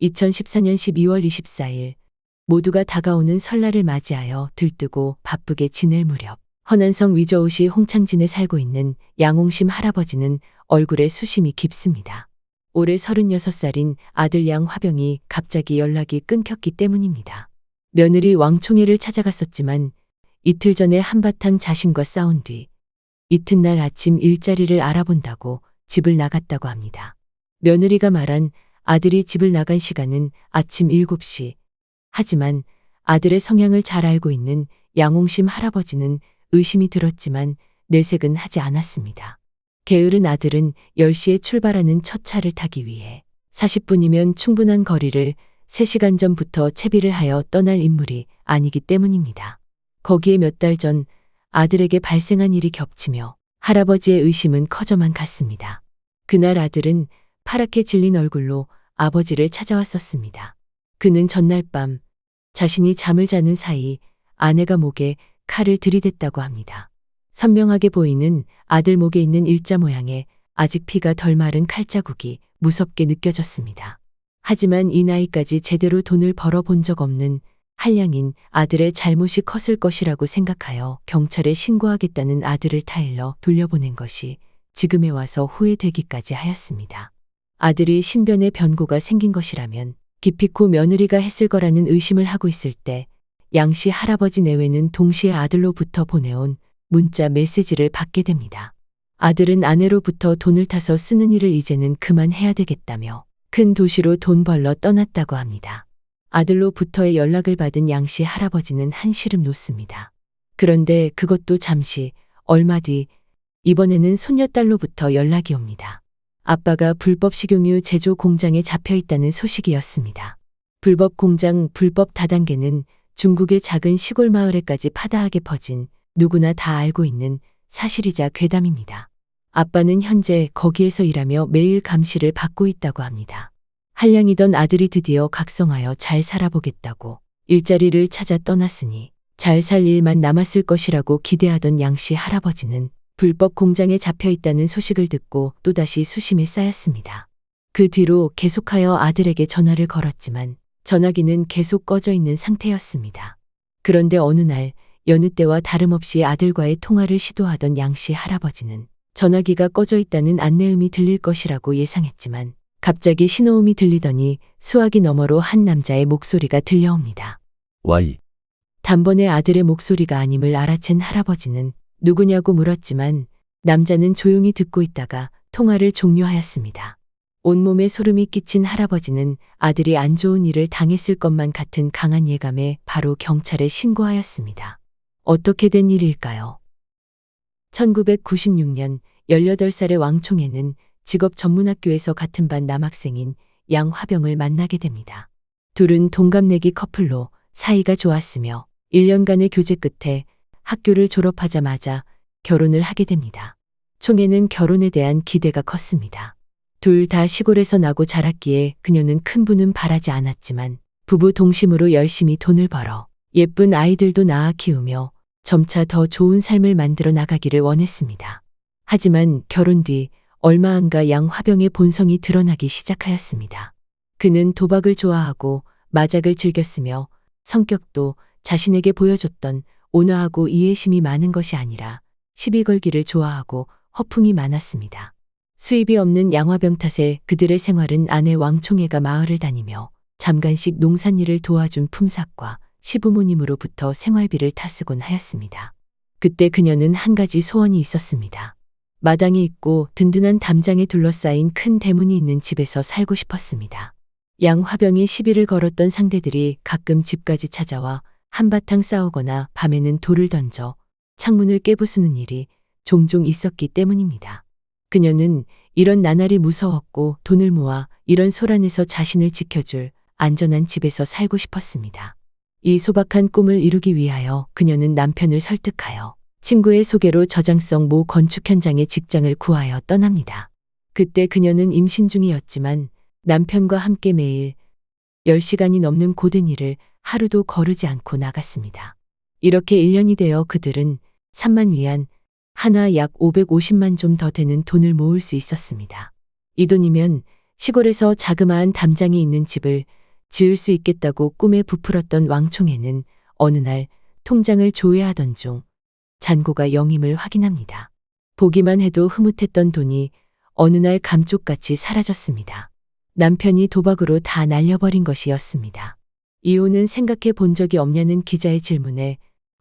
2014년 12월 24일 모두가 다가오는 설날을 맞이하여 들뜨고 바쁘게 지낼 무렵 허난성 위저우시 홍창진에 살고 있는 양홍심 할아버지는 얼굴에 수심이 깊습니다. 올해 36살인 아들 양화병이 갑자기 연락이 끊겼기 때문입니다. 며느리 왕총애를 찾아갔었지만 이틀 전에 한바탕 자신과 싸운 뒤 이튿날 아침 일자리를 알아본다고 집을 나갔다고 합니다. 며느리가 말한 아들이 집을 나간 시간은 아침 7시. 하지만 아들의 성향을 잘 알고 있는 양홍심 할아버지는 의심이 들었지만 내색은 하지 않았습니다. 게으른 아들은 10시에 출발하는 첫 차를 타기 위해 40분이면 충분한 거리를 3시간 전부터 채비를 하여 떠날 인물이 아니기 때문입니다. 거기에 몇 달 전 아들에게 발생한 일이 겹치며 할아버지의 의심은 커져만 갔습니다. 그날 아들은 파랗게 질린 얼굴로 아버지를 찾아왔었습니다. 그는 전날 밤 자신이 잠을 자는 사이 아내가 목에 칼을 들이댔다고 합니다. 선명하게 보이는 아들 목에 있는 일자 모양의 아직 피가 덜 마른 칼자국이 무섭게 느껴졌습니다. 하지만 이 나이까지 제대로 돈을 벌어본 적 없는 한량인 아들의 잘못이 컸을 것이라고 생각하여 경찰에 신고하겠다는 아들을 타일러 돌려보낸 것이 지금에 와서 후회되기까지 하였습니다. 아들이 신변에 변고가 생긴 것이라면 기필코 며느리가 했을 거라는 의심을 하고 있을 때 양씨 할아버지 내외는 동시에 아들로부터 보내온 문자 메시지를 받게 됩니다. 아들은 아내로부터 돈을 타서 쓰는 일을 이제는 그만해야 되겠다며 큰 도시로 돈 벌러 떠났다고 합니다. 아들로부터의 연락을 받은 양씨 할아버지는 한시름 놓습니다. 그런데 그것도 잠시 얼마 뒤 이번에는 손녀딸로부터 연락이 옵니다. 아빠가 불법 식용유 제조 공장에 잡혀 있다는 소식이었습니다. 불법 공장 불법 다단계는 중국의 작은 시골 마을에까지 파다하게 퍼진 누구나 다 알고 있는 사실이자 괴담입니다. 아빠는 현재 거기에서 일하며 매일 감시를 받고 있다고 합니다. 한량이던 아들이 드디어 각성하여 잘 살아보겠다고 일자리를 찾아 떠났으니 잘 살 일만 남았을 것이라고 기대하던 양씨 할아버지는 불법 공장에 잡혀 있다는 소식을 듣고 또다시 수심에 쌓였습니다. 그 뒤로 계속하여 아들에게 전화를 걸었지만 전화기는 계속 꺼져 있는 상태였습니다. 그런데 어느 날 여느 때와 다름없이 아들과의 통화를 시도하던 양씨 할아버지는 전화기가 꺼져 있다는 안내음이 들릴 것이라고 예상했지만 갑자기 신호음이 들리더니 수화기 너머로 한 남자의 목소리가 들려옵니다. 와이. 단번에 아들의 목소리가 아님을 알아챈 할아버지는 누구냐고 물었지만 남자는 조용히 듣고 있다가 통화를 종료하였습니다. 온몸에 소름이 끼친 할아버지는 아들이 안 좋은 일을 당했을 것만 같은 강한 예감에 바로 경찰에 신고하였습니다. 어떻게 된 일일까요? 1996년 18살의 왕총애는 직업 전문학교에서 같은 반 남학생인 양화병을 만나게 됩니다. 둘은 동갑내기 커플로 사이가 좋았으며 1년간의 교제 끝에 학교를 졸업하자마자 결혼을 하게 됩니다. 총애는 결혼에 대한 기대가 컸습니다. 둘 다 시골에서 나고 자랐기에 그녀는 큰 부는 바라지 않았지만 부부 동심으로 열심히 돈을 벌어 예쁜 아이들도 낳아 키우며 점차 더 좋은 삶을 만들어 나가기를 원했습니다. 하지만 결혼 뒤 얼마 안가 양화병의 본성이 드러나기 시작하였습니다. 그는 도박을 좋아하고 마작을 즐겼으며 성격도 자신에게 보여줬던 온화하고 이해심이 많은 것이 아니라 시비 걸기를 좋아하고 허풍이 많았습니다. 수입이 없는 양화병 탓에 그들의 생활은 아내 왕총애가 마을을 다니며 잠깐씩 농산일을 도와준 품삯과 시부모님으로부터 생활비를 타쓰곤 하였습니다. 그때 그녀는 한 가지 소원이 있었습니다. 마당이 있고 든든한 담장에 둘러싸인 큰 대문이 있는 집에서 살고 싶었습니다. 양화병이 시비를 걸었던 상대들이 가끔 집까지 찾아와 한바탕 싸우거나 밤에는 돌을 던져 창문을 깨부수는 일이 종종 있었기 때문입니다. 그녀는 이런 나날이 무서웠고 돈을 모아 이런 소란에서 자신을 지켜줄 안전한 집에서 살고 싶었습니다. 이 소박한 꿈을 이루기 위하여 그녀는 남편을 설득하여 친구의 소개로 저장성 모 건축 현장에 직장을 구하여 떠납니다. 그때 그녀는 임신 중이었지만 남편과 함께 매일 10시간이 넘는 고된 일을 하루도 거르지 않고 나갔습니다. 이렇게 1년이 되어 그들은 3만 위안, 하나 약 550만 좀 더 되는 돈을 모을 수 있었습니다. 이 돈이면 시골에서 자그마한 담장이 있는 집을 지을 수 있겠다고 꿈에 부풀었던 왕총애는 어느 날 통장을 조회하던 중 잔고가 영임을 확인합니다. 보기만 해도 흐뭇했던 돈이 어느 날 감쪽같이 사라졌습니다. 남편이 도박으로 다 날려버린 것이었습니다. 이혼은 생각해 본 적이 없냐는 기자의 질문에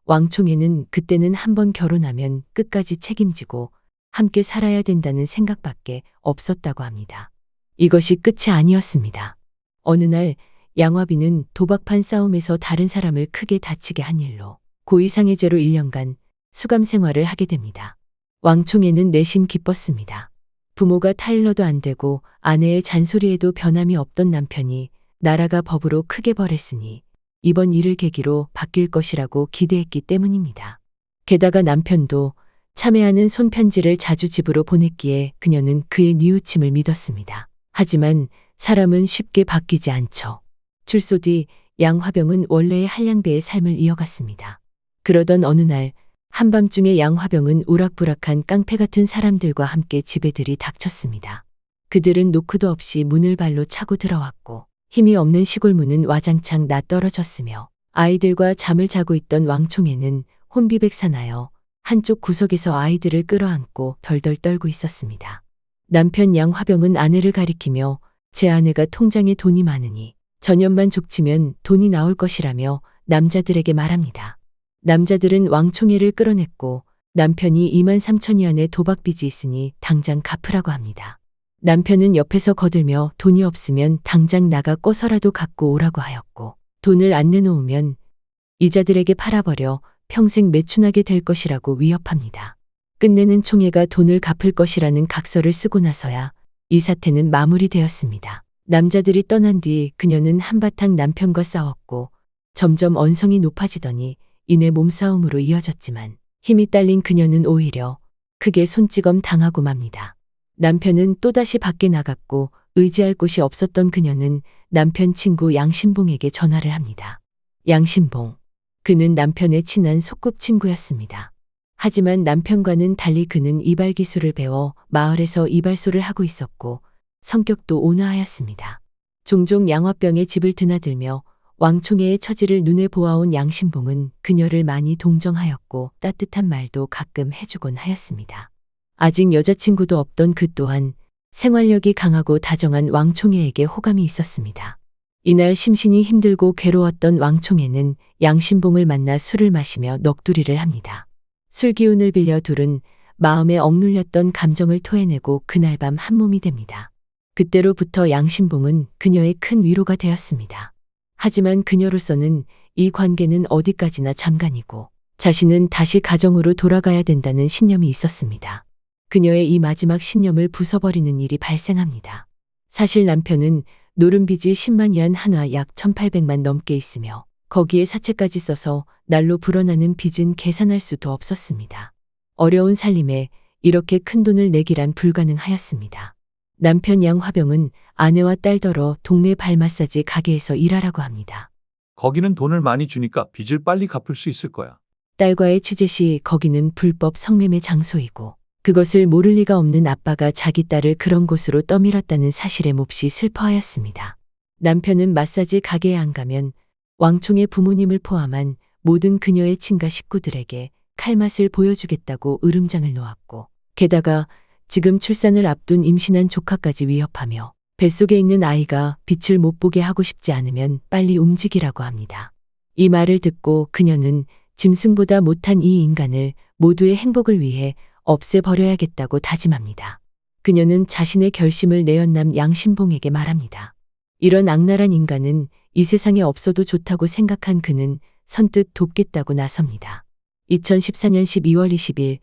왕총애는 그때는 한번 결혼하면 끝까지 책임지고 함께 살아야 된다는 생각밖에 없었다고 합니다. 이것이 끝이 아니었습니다. 어느 날 양화비는 도박판 싸움에서 다른 사람을 크게 다치게 한 일로 고의상해죄로 1년간 수감 생활을 하게 됩니다. 왕총애는 내심 기뻤습니다. 부모가 타일러도 안 되고 아내의 잔소리에도 변함이 없던 남편이 나라가 법으로 크게 벌했으니 이번 일을 계기로 바뀔 것이라고 기대했기 때문입니다. 게다가 남편도 참회하는 손편지를 자주 집으로 보냈기에 그녀는 그의 뉘우침을 믿었습니다. 하지만 사람은 쉽게 바뀌지 않죠. 출소 뒤 양화병은 원래의 한량배의 삶을 이어갔습니다. 그러던 어느 날 한밤중에 양화병은 우락부락한 깡패 같은 사람들과 함께 집에 들이닥쳤습니다. 그들은 노크도 없이 문을 발로 차고 들어왔고 힘이 없는 시골 문은 와장창 나떨어졌으며 아이들과 잠을 자고 있던 왕총애는 혼비백산하여 한쪽 구석에서 아이들을 끌어안고 덜덜 떨고 있었습니다. 남편 양화병은 아내를 가리키며 제 아내가 통장에 돈이 많으니 저년만 족치면 돈이 나올 것이라며 남자들에게 말합니다. 남자들은 왕총애를 끌어냈고 남편이 23,000위안의 도박빚이 있으니 당장 갚으라고 합니다. 남편은 옆에서 거들며 돈이 없으면 당장 나가 꺼서라도 갖고 오라고 하였고 돈을 안 내놓으면 이자들에게 팔아버려 평생 매춘하게 될 것이라고 위협합니다. 끝내는 총애가 돈을 갚을 것이라는 각서를 쓰고 나서야 이 사태는 마무리되었습니다. 남자들이 떠난 뒤 그녀는 한바탕 남편과 싸웠고 점점 언성이 높아지더니 이내 몸싸움으로 이어졌지만 힘이 딸린 그녀는 오히려 크게 손찌검 당하고 맙니다. 남편은 또다시 밖에 나갔고 의지할 곳이 없었던 그녀는 남편 친구 양신봉에게 전화를 합니다. 양신봉. 그는 남편의 친한 소꿉친구였습니다. 하지만 남편과는 달리 그는 이발 기술을 배워 마을에서 이발소를 하고 있었고 성격도 온화하였습니다. 종종 양화병의 집을 드나들며 왕총애의 처지를 눈에 보아온 양신봉은 그녀를 많이 동정하였고 따뜻한 말도 가끔 해주곤 하였습니다. 아직 여자친구도 없던 그 또한 생활력이 강하고 다정한 왕총애에게 호감이 있었습니다. 이날 심신이 힘들고 괴로웠던 왕총애는 양신봉을 만나 술을 마시며 넋두리를 합니다. 술 기운을 빌려 둘은 마음에 억눌렸던 감정을 토해내고 그날 밤 한몸이 됩니다. 그때로부터 양신봉은 그녀의 큰 위로가 되었습니다. 하지만 그녀로서는 이 관계는 어디까지나 잠깐이고 자신은 다시 가정으로 돌아가야 된다는 신념이 있었습니다. 그녀의 이 마지막 신념을 부숴버리는 일이 발생합니다. 사실 남편은 노름빚이 10만 위안 한화 약 1,800만 넘게 있으며 거기에 사채까지 써서 날로 불어나는 빚은 계산할 수도 없었습니다. 어려운 살림에 이렇게 큰 돈을 내기란 불가능하였습니다. 남편 양화병은 아내와 딸더러 동네 발 마사지 가게에서 일하라고 합니다. 거기는 돈을 많이 주니까 빚을 빨리 갚을 수 있을 거야. 딸과의 취재 시 거기는 불법 성매매 장소이고 그것을 모를 리가 없는 아빠가 자기 딸을 그런 곳으로 떠밀었다는 사실에 몹시 슬퍼하였습니다. 남편은 마사지 가게에 안 가면 왕총의 부모님을 포함한 모든 그녀의 친가 식구들에게 칼맛을 보여주겠다고 으름장을 놓았고 게다가 지금 출산을 앞둔 임신한 조카까지 위협하며 뱃속에 있는 아이가 빛을 못 보게 하고 싶지 않으면 빨리 움직이라고 합니다. 이 말을 듣고 그녀는 짐승보다 못한 이 인간을 모두의 행복을 위해 없애버려야겠다고 다짐합니다. 그녀는 자신의 결심을 내연남 양신봉에게 말합니다. 이런 악랄한 인간은 이 세상에 없어도 좋다고 생각한 그는 선뜻 돕겠다고 나섭니다. 2014년 12월 20일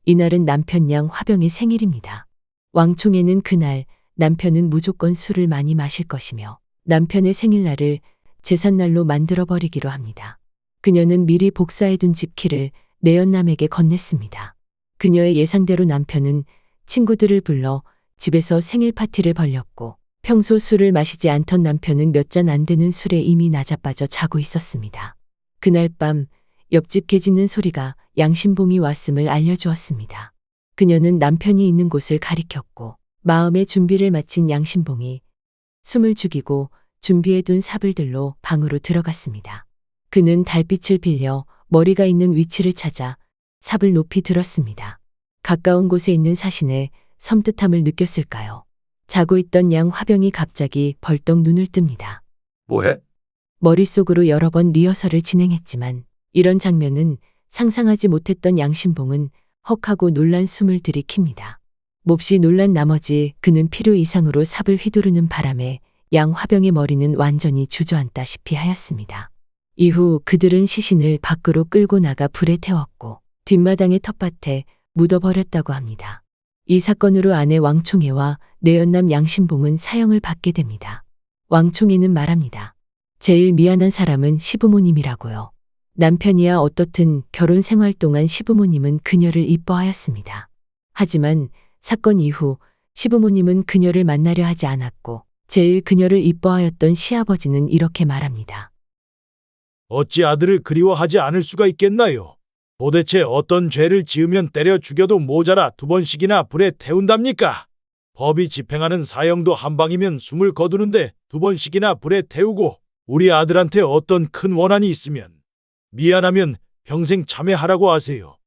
이날은 남편 양화병의 생일입니다. 왕총애는 그날 남편은 무조건 술을 많이 마실 것이며 남편의 생일날을 제삿날로 만들어버리기로 합니다. 그녀는 미리 복사해둔 집키를 내연남에게 건넸습니다. 그녀의 예상대로 남편은 친구들을 불러 집에서 생일 파티를 벌였고 평소 술을 마시지 않던 남편은 몇 잔 안 되는 술에 이미 나자빠져 자고 있었습니다. 그날 밤 옆집 개 짖는 소리가 양신봉이 왔음을 알려주었습니다. 그녀는 남편이 있는 곳을 가리켰고 마음의 준비를 마친 양신봉이 숨을 죽이고 준비해둔 사불들로 방으로 들어갔습니다. 그는 달빛을 빌려 머리가 있는 위치를 찾아 삽을 높이 들었습니다. 가까운 곳에 있는 사신의 섬뜩함을 느꼈을까요? 자고 있던 양 화병이 갑자기 벌떡 눈을 뜹니다. 뭐해? 머릿속으로 여러 번 리허설을 진행했지만 이런 장면은 상상하지 못했던 양신봉은 헉하고 놀란 숨을 들이킵니다. 몹시 놀란 나머지 그는 필요 이상으로 삽을 휘두르는 바람에 양 화병의 머리는 완전히 주저앉다시피 하였습니다. 이후 그들은 시신을 밖으로 끌고 나가 불에 태웠고 뒷마당의 텃밭에 묻어버렸다고 합니다. 이 사건으로 아내 왕총애와 내연남 양신봉은 사형을 받게 됩니다. 왕총애는 말합니다. 제일 미안한 사람은 시부모님이라고요. 남편이야 어떻든 결혼 생활 동안 시부모님은 그녀를 이뻐하였습니다. 하지만 사건 이후 시부모님은 그녀를 만나려 하지 않았고 제일 그녀를 이뻐하였던 시아버지는 이렇게 말합니다. 어찌 아들을 그리워하지 않을 수가 있겠나요? 도대체 어떤 죄를 지으면 때려 죽여도 모자라 2번씩이나 불에 태운답니까? 법이 집행하는 사형도 한 방이면 숨을 거두는데 2번씩이나 불에 태우고 우리 아들한테 어떤 큰 원한이 있으면 미안하면 평생 참회하라고 하세요.